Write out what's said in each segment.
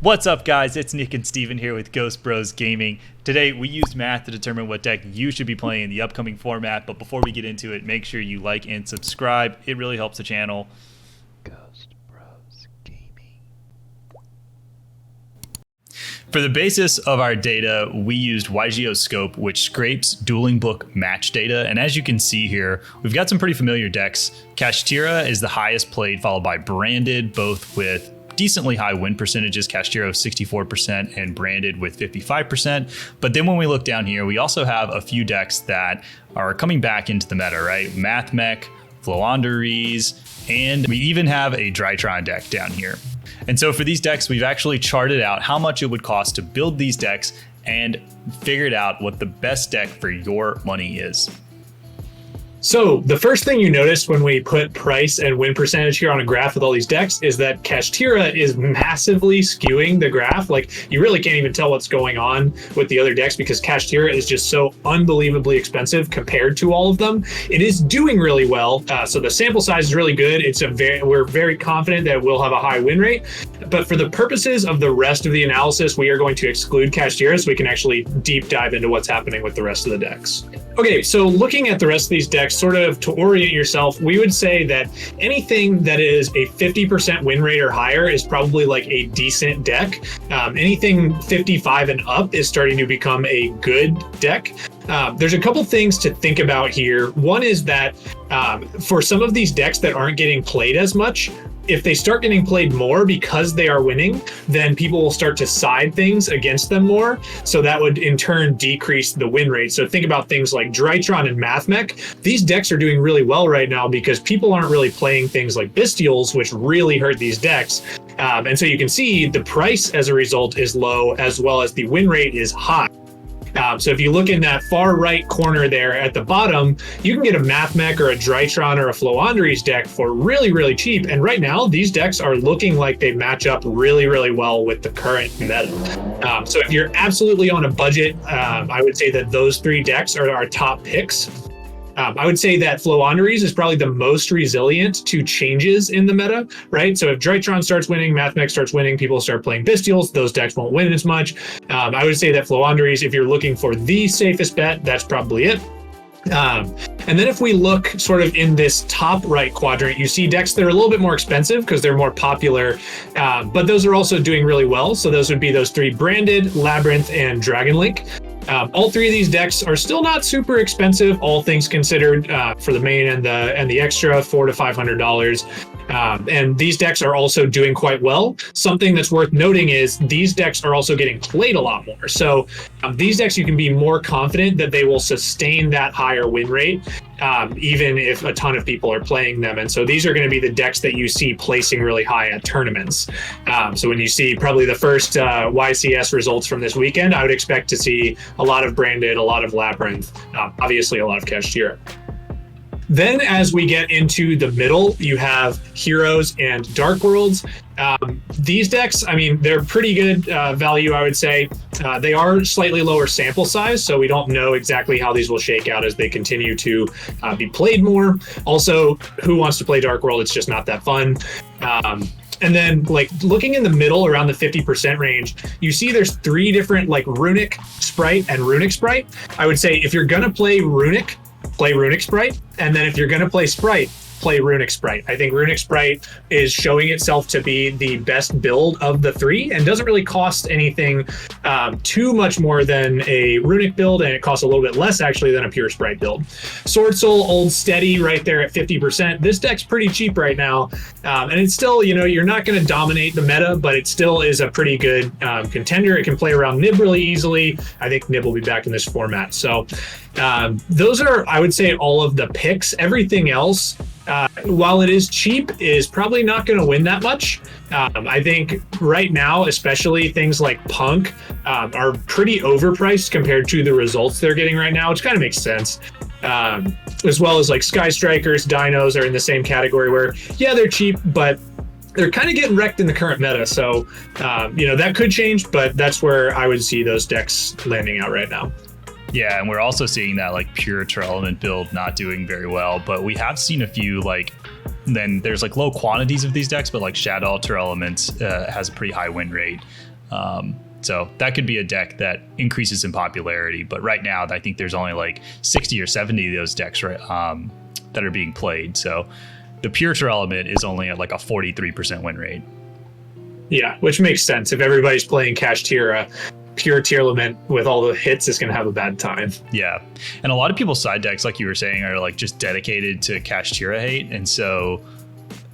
What's up, guys? It's Nick and Steven here with Ghost Bros Gaming. Today, we used math to determine what deck you should be playing in the upcoming format, but before we get into it, make sure you like and subscribe. It really helps the channel. Ghost Bros Gaming. For the basis of our data, we used Yugioh Scope, which scrapes dueling book match data, and as you can see here, we've got some pretty familiar decks. Kashtira is the highest played, followed by Branded, both with decently high win percentages, Kashtira 64% and Branded with 55%. But then when we look down here, we also have a few decks that are coming back into the meta, right? Mathmech, Floanderies, and we even have a Drytron deck down here. And so for these decks, we've actually charted out how much it would cost to build these decks and figured out what the best deck for your money is. So the first thing you notice when we put price and win percentage here on a graph with all these decks is that Kashtira is massively skewing the graph. Like, you really can't even tell what's going on with the other decks because Kashtira is just so unbelievably expensive compared to all of them. It is doing really well. So the sample size is really good. We're very confident that we'll have a high win rate. But for the purposes of the rest of the analysis, we are going to exclude Kashtira so we can actually deep dive into what's happening with the rest of the decks. Okay, so looking at the rest of these decks, sort of to orient yourself, we would say that anything that is a 50% win rate or higher is probably like a decent deck. Anything 55 and up is starting to become a good deck. There's a couple things to think about here. One is that for some of these decks that aren't getting played as much, if they start getting played more because they are winning, then people will start to side things against them more. So that would in turn decrease the win rate. So think about things like Drytron and Mathmech. These decks are doing really well right now because people aren't really playing things like Bestials, which really hurt these decks. And so you can see the price as a result is low, as well as the win rate is high. So if you look in that far right corner there at the bottom, you can get a Mathmech or a Drytron or a Floanderies deck for really, really cheap. And right now, these decks are looking like they match up really, really well with the current meta. So if you're absolutely on a budget, I would say that those three decks are our top picks. I would say that Floanderies is probably the most resilient to changes in the meta, right? So if Drytron starts winning, Mathmech starts winning, people start playing Bestials, those decks won't win as much. I would say that Floanderies, if you're looking for the safest bet, that's probably it. And then if we look sort of in this top right quadrant, you see decks that are a little bit more expensive because they're more popular, but those are also doing really well. So those would be those three: Branded, Labyrinth, and Dragon Link. All three of these decks are still not super expensive, all things considered, for the main and the extra, $400 to $500. And these decks are also doing quite well. Something that's worth noting is these decks are also getting played a lot more. So these decks, you can be more confident that they will sustain that higher win rate, even if a ton of people are playing them. And so these are going to be the decks that you see placing really high at tournaments. So when you see probably the first YCS results from this weekend, I would expect to see a lot of Branded, a lot of Labyrinth, obviously a lot of Kashtira. Then as we get into the middle, you have Heroes and Dark Worlds. These decks, I mean, they're pretty good value, I would say. They are slightly lower sample size, so we don't know exactly how these will shake out as they continue to be played more. Also, who wants to play Dark World? It's just not that fun. And then, like, looking in the middle around the 50% range, you see there's three different, like, Runic Sprite and Runic Sprite. I would say if you're going to play Runic Sprite. And then if you're going to play Sprite, play Runic Sprite. I think Runic Sprite is showing itself to be the best build of the three and doesn't really cost anything too much more than a Runic build, and it costs a little bit less actually than a pure Sprite build. Sword Soul, Old Steady right there at 50%. This deck's pretty cheap right now, and it's still, you know, you're not going to dominate the meta, but it still is a pretty good contender. It can play around Nib really easily. I think Nib will be back in this format. So those are, I would say, all of the picks. Everything else, while it is cheap, is probably not going to win that much. I think right now, especially things like Punk are pretty overpriced compared to the results they're getting right now, which kind of makes sense. As well as like Sky Strikers, Dinos are in the same category where, yeah, they're cheap, but they're kind of getting wrecked in the current meta. So, that could change, but that's where I would see those decks landing out right now. Yeah, and we're also seeing that like pure Terror Element build not doing very well, but we have seen a few like then there's like low quantities of these decks, but like Shadow Alter Elements has a pretty high win rate. So that could be a deck that increases in popularity. But right now, I think there's only like 60 or 70 of those decks that are being played. So the Pure Element is only at like a 43% win rate. Yeah, which makes sense. If everybody's playing Kashtira, Pure Element with all the hits is going to have a bad time. Yeah. And a lot of people's side decks, like you were saying, are like just dedicated to Kashtira hate. And so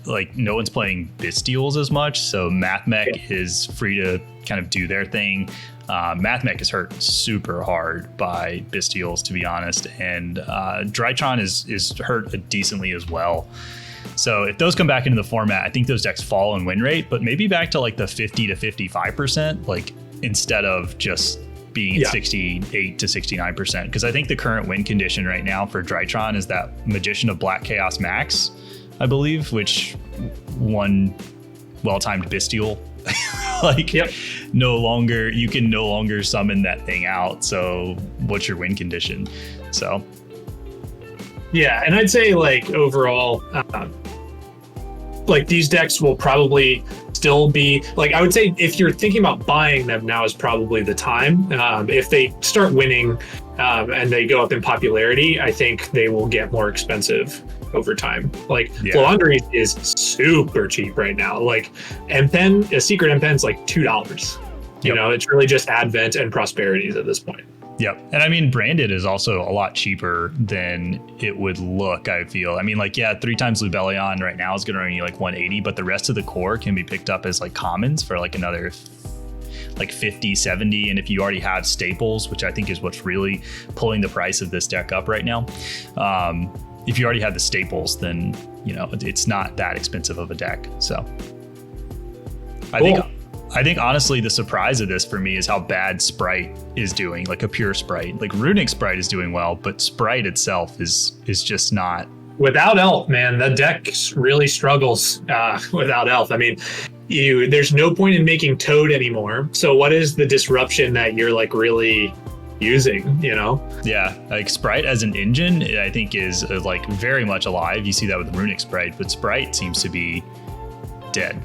like no one's playing Bystials as much. So Mathmech is free to kind of do their thing. Mathmech is hurt super hard by Bystials, to be honest. And Drytron is hurt decently as well. So if those come back into the format, I think those decks fall in win rate, but maybe back to like the 50 to 55%, like instead of just being at 68 to 69%. Because I think the current win condition right now for Drytron is that Magician of Black Chaos Max, I believe, which one well-timed Bystial. Like you can no longer summon that thing out. So what's your win condition? So yeah, and I'd say like overall, like these decks will probably still be like, I would say if you're thinking about buying them, now is probably the time. If they start winning and they go up in popularity, I think they will get more expensive over time. Like Flaundry is super cheap right now. Like M-Pen, a secret M-Pen is like $2. You know, it's really just Advent and Prosperities at this point. Yep. And I mean, branded is also a lot cheaper than it would look, I feel. I mean, like, 3 times Lubellion right now is going to run you like 180, but the rest of the core can be picked up as like commons for like another like 50, 70. And if you already have staples, which I think is what's really pulling the price of this deck up right now, if you already have the staples, then, you know, it's not that expensive of a deck. So I think honestly, the surprise of this for me is how bad Sprite is doing, like a pure Sprite. Like Runic Sprite is doing well, but Sprite itself is just not. Without Elf, man, the deck really struggles without Elf. I mean, there's no point in making Toad anymore. So what is the disruption that you're like really using, you know? Yeah, like Sprite as an engine, I think is like very much alive. You see that with Runic Sprite, but Sprite seems to be dead.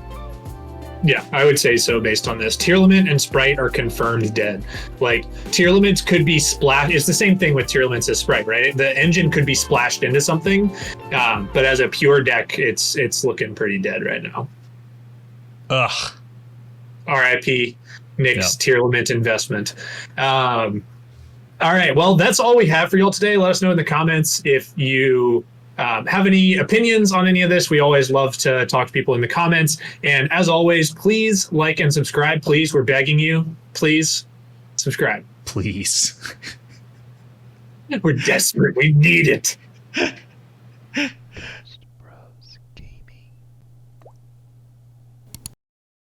Yeah, I would say so based on this. Tearlament and Sprite are confirmed dead. Like, Tearlaments could be splashed. It's the same thing with Tearlaments as Sprite, right? The engine could be splashed into something, but as a pure deck, it's looking pretty dead right now. Ugh. RIP Nick's Tearlament investment. All right, well, that's all we have for y'all today. Let us know in the comments if you have any opinions on any of this. We always love to talk to people in the comments. And as always, please like and subscribe. Please, we're begging you. Please subscribe. Please. We're desperate. We need it.